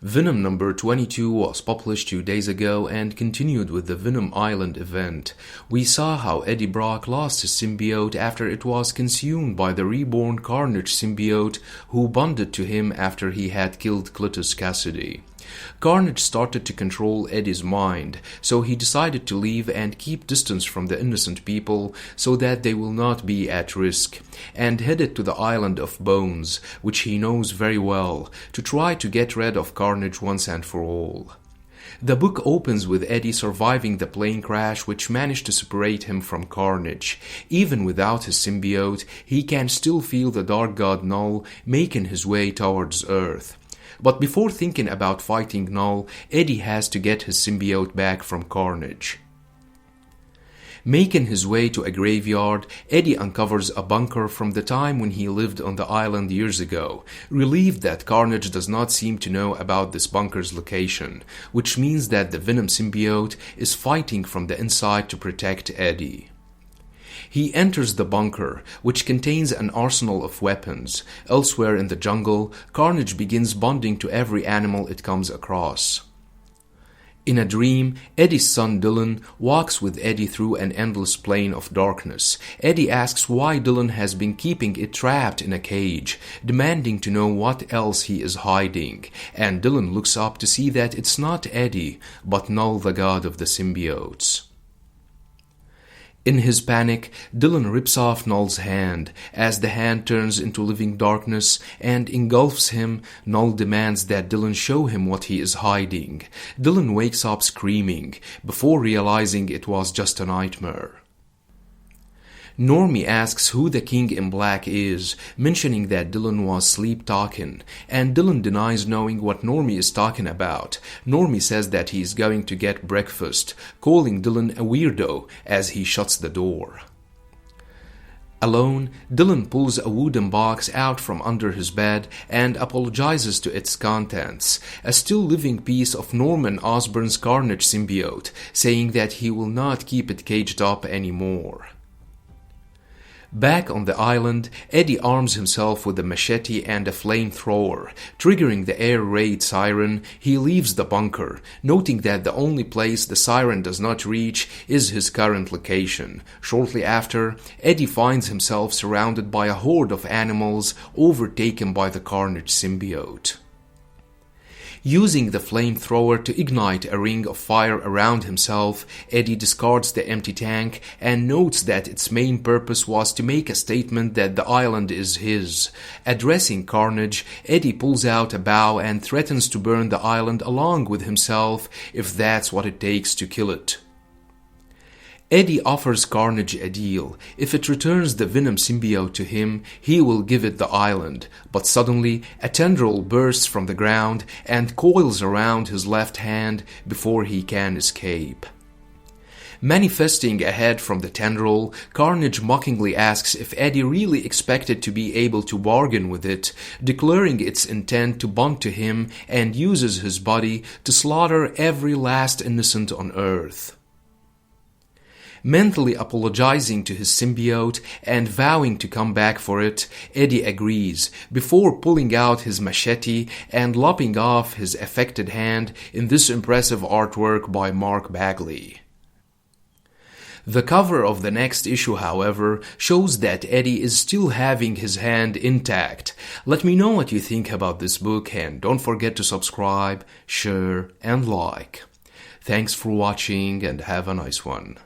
Venom number 22 was published 2 days ago and continued with the Venom Island event. We saw how Eddie Brock lost his symbiote after it was consumed by the reborn Carnage symbiote who bonded to him after he had killed Cletus Cassidy. Carnage started to control Eddie's mind, so he decided to leave and keep distance from the innocent people so that they will not be at risk, and headed to the Island of Bones, which he knows very well, to try to get rid of Carnage once and for all. The book opens with Eddie surviving the plane crash which managed to separate him from Carnage. Even without his symbiote, he can still feel the Dark God Null making his way towards Earth. But before thinking about fighting Null, Eddie has to get his symbiote back from Carnage. Making his way to a graveyard, Eddie uncovers a bunker from the time when he lived on the island years ago, relieved that Carnage does not seem to know about this bunker's location, which means that the Venom symbiote is fighting from the inside to protect Eddie. He enters the bunker, which contains an arsenal of weapons. Elsewhere in the jungle, Carnage begins bonding to every animal it comes across. In a dream, Eddie's son Dylan walks with Eddie through an endless plane of darkness. Eddie asks why Dylan has been keeping it trapped in a cage, demanding to know what else he is hiding, and Dylan looks up to see that it's not Eddie, but Null, the god of the symbiotes. In his panic, Dylan rips off Null's hand. As the hand turns into living darkness and engulfs him, Null demands that Dylan show him what he is hiding. Dylan wakes up screaming, before realizing it was just a nightmare. Normie asks who the King in Black is, mentioning that Dylan was sleep-talking, and Dylan denies knowing what Normie is talking about. Normie says that he is going to get breakfast, calling Dylan a weirdo as he shuts the door. Alone, Dylan pulls a wooden box out from under his bed and apologizes to its contents, a still living piece of Norman Osborn's Carnage symbiote, saying that he will not keep it caged up anymore. Back on the island, Eddie arms himself with a machete and a flamethrower. Triggering the air raid siren, he leaves the bunker, noting that the only place the siren does not reach is his current location. Shortly after, Eddie finds himself surrounded by a horde of animals overtaken by the Carnage symbiote. Using the flamethrower to ignite a ring of fire around himself, Eddie discards the empty tank and notes that its main purpose was to make a statement that the island is his. Addressing Carnage, Eddie pulls out a bow and threatens to burn the island along with himself if that's what it takes to kill it. Eddie offers Carnage a deal. If it returns the Venom symbiote to him, he will give it the island. But suddenly, a tendril bursts from the ground and coils around his left hand before he can escape. Manifesting ahead from the tendril, Carnage mockingly asks if Eddie really expected to be able to bargain with it, declaring its intent to bond to him and uses his body to slaughter every last innocent on Earth. Mentally apologizing to his symbiote and vowing to come back for it, Eddie agrees, before pulling out his machete and lopping off his affected hand in this impressive artwork by Mark Bagley. The cover of the next issue, however, shows that Eddie is still having his hand intact. Let me know what you think about this book, and don't forget to subscribe, share, and like. Thanks for watching, and have a nice one.